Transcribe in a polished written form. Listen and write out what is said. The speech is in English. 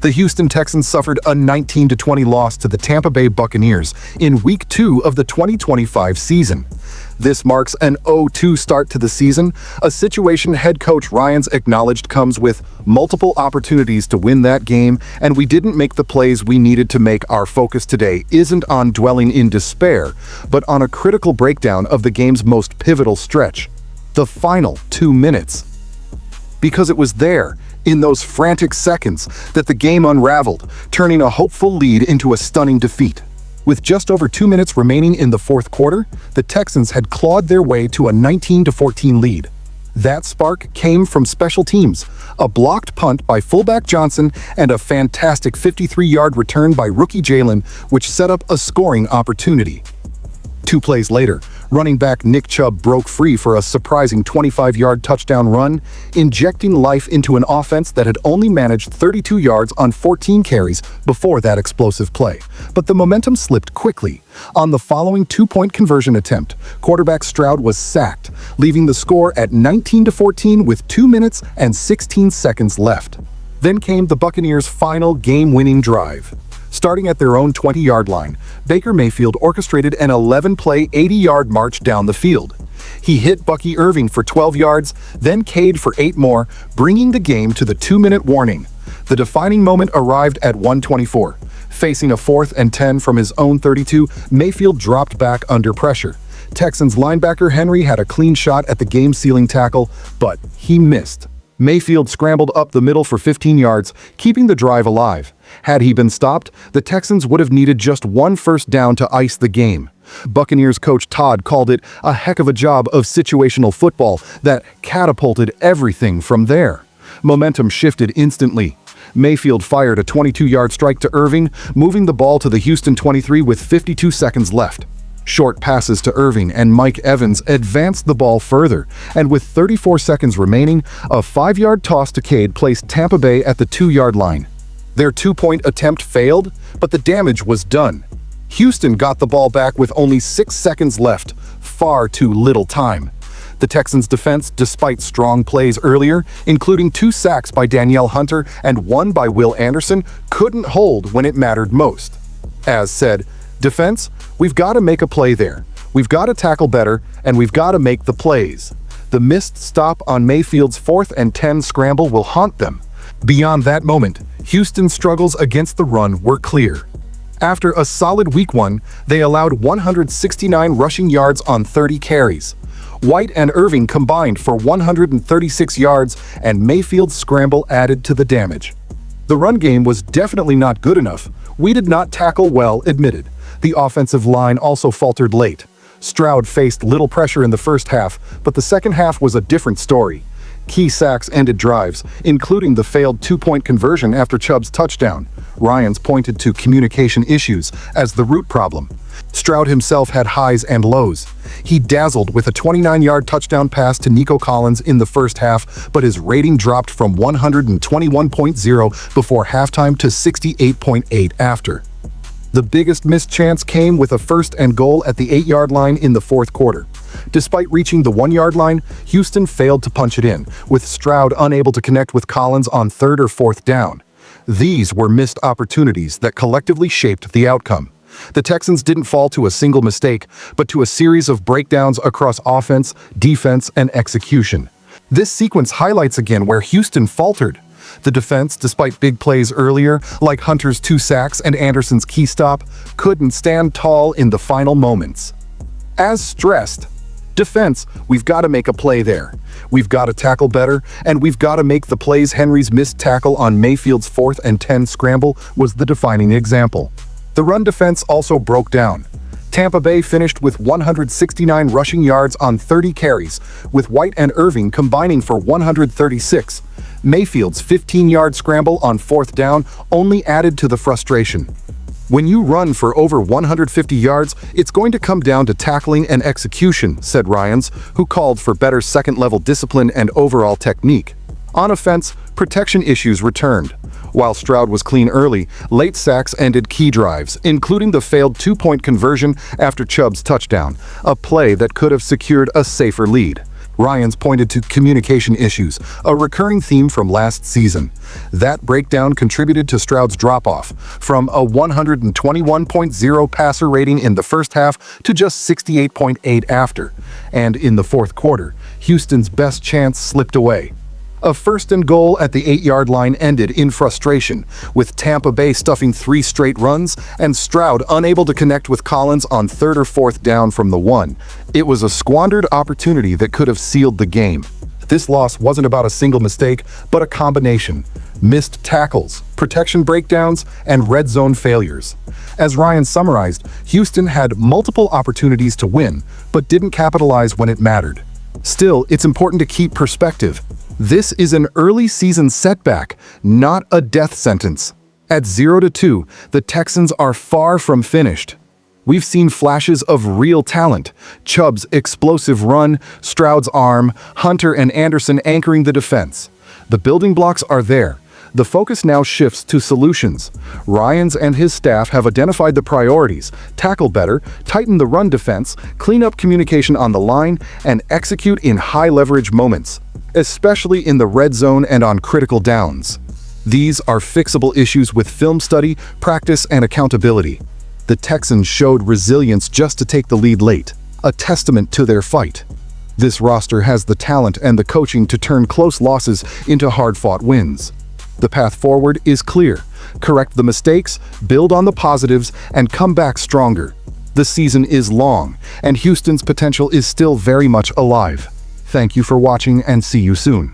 The Houston Texans suffered a 19-20 loss to the Tampa Bay Buccaneers in Week 2 of the 2025 season. This marks an 0-2 start to the season, a situation head coach Ryans acknowledged comes with multiple opportunities to win that game, and we didn't make the plays we needed to make. Our focus today isn't on dwelling in despair, but on a critical breakdown of the game's most pivotal stretch, the final 2 minutes. Because it was there, in those frantic seconds, that the game unraveled, turning a hopeful lead into a stunning defeat. With just over 2 minutes remaining in the fourth quarter, the Texans had clawed their way to a 19-14 lead. That spark came from special teams, a blocked punt by fullback Johnson and a fantastic 53-yard return by rookie Jalen, which set up a scoring opportunity. 2 plays later, running back Nick Chubb broke free for a surprising 25-yard touchdown run, injecting life into an offense that had only managed 32 yards on 14 carries before that explosive play. But the momentum slipped quickly. On the following 2-point conversion attempt, quarterback Stroud was sacked, leaving the score at 19-14 with 2 minutes and 16 seconds left. Then came the Buccaneers' final game-winning drive. Starting at their own 20-yard line, Baker Mayfield orchestrated an 11-play, 80-yard march down the field. He hit Bucky Irving for 12 yards, then Cade for 8 more, bringing the game to the 2-minute warning. The defining moment arrived at 1:24. Facing a 4th and 10 from his own 32, Mayfield dropped back under pressure. Texans linebacker Henry had a clean shot at the game-sealing tackle, but he missed. Mayfield scrambled up the middle for 15 yards, keeping the drive alive. Had he been stopped, the Texans would have needed just 1 first down to ice the game. Buccaneers coach Todd called it a heck of a job of situational football that catapulted everything from there. Momentum shifted instantly. Mayfield fired a 22-yard strike to Irving, moving the ball to the Houston 23 with 52 seconds left. Short passes to Irving and Mike Evans advanced the ball further, and with 34 seconds remaining, a 5-yard toss to Cade placed Tampa Bay at the 2-yard line. Their 2-point attempt failed, but the damage was done. Houston got the ball back with only 6 seconds left, far too little time. The Texans' defense, despite strong plays earlier, including 2 sacks by Danielle Hunter and 1 by Will Anderson, couldn't hold when it mattered most. As said, defense, we've got to make a play there. We've got to tackle better, and we've got to make the plays. The missed stop on Mayfield's 4th and 10 scramble will haunt them. Beyond that moment, Houston's struggles against the run were clear. After a solid Week 1, they allowed 169 rushing yards on 30 carries. White and Irving combined for 136 yards, and Mayfield's scramble added to the damage. The run game was definitely not good enough. We did not tackle well, admitted. The offensive line also faltered late. Stroud faced little pressure in the first half, but the second half was a different story. Key sacks ended drives, including the failed 2-point conversion after Chubb's touchdown. Ryans pointed to communication issues as the root problem. Stroud himself had highs and lows. He dazzled with a 29-yard touchdown pass to Nico Collins in the first half, but his rating dropped from 121.0 before halftime to 68.8 after. The biggest missed chance came with a 1st and goal at the 8-yard line in the fourth quarter. Despite reaching the 1-yard line, Houston failed to punch it in, with Stroud unable to connect with Collins on 3rd or 4th down. These were missed opportunities that collectively shaped the outcome. The Texans didn't fall to a single mistake, but to a series of breakdowns across offense, defense, and execution. This sequence highlights again where Houston faltered. The defense, despite big plays earlier, like Hunter's 2 sacks and Anderson's key stop, couldn't stand tall in the final moments. As stressed, defense, we've got to make a play there. We've got to tackle better, and we've got to make the plays. Henry's missed tackle on Mayfield's 4th and 10 scramble was the defining example. The run defense also broke down. Tampa Bay finished with 169 rushing yards on 30 carries, with White and Irving combining for 136. Mayfield's 15-yard scramble on 4th down only added to the frustration. When you run for over 150 yards, it's going to come down to tackling and execution, said Ryans, who called for better second-level discipline and overall technique. On offense, protection issues returned. While Stroud was clean early, late sacks ended key drives, including the failed 2-point conversion after Chubb's touchdown, a play that could have secured a safer lead. Ryans pointed to communication issues, a recurring theme from last season. That breakdown contributed to Stroud's drop-off, from a 121.0 passer rating in the first half to just 68.8 after. And in the fourth quarter, Houston's best chance slipped away. A first and goal at the 8-yard line ended in frustration, with Tampa Bay stuffing 3 straight runs and Stroud unable to connect with Collins on 3rd or 4th down from the 1. It was a squandered opportunity that could have sealed the game. This loss wasn't about a single mistake, but a combination: missed tackles, protection breakdowns, and red zone failures. As Ryan summarized, Houston had multiple opportunities to win, but didn't capitalize when it mattered. Still, it's important to keep perspective. This is an early season setback, not a death sentence. At 0-2, the Texans are far from finished. We've seen flashes of real talent: Chubb's explosive run, Stroud's arm, Hunter and Anderson anchoring the defense. The building blocks are there. The focus now shifts to solutions. Ryans and his staff have identified the priorities: tackle better, tighten the run defense, clean up communication on the line, and execute in high-leverage moments, especially in the red zone and on critical downs. These are fixable issues with film study, practice, and accountability. The Texans showed resilience just to take the lead late, a testament to their fight. This roster has the talent and the coaching to turn close losses into hard-fought wins. The path forward is clear: correct the mistakes, build on the positives, and come back stronger. The season is long, and Houston's potential is still very much alive. Thank you for watching, and see you soon.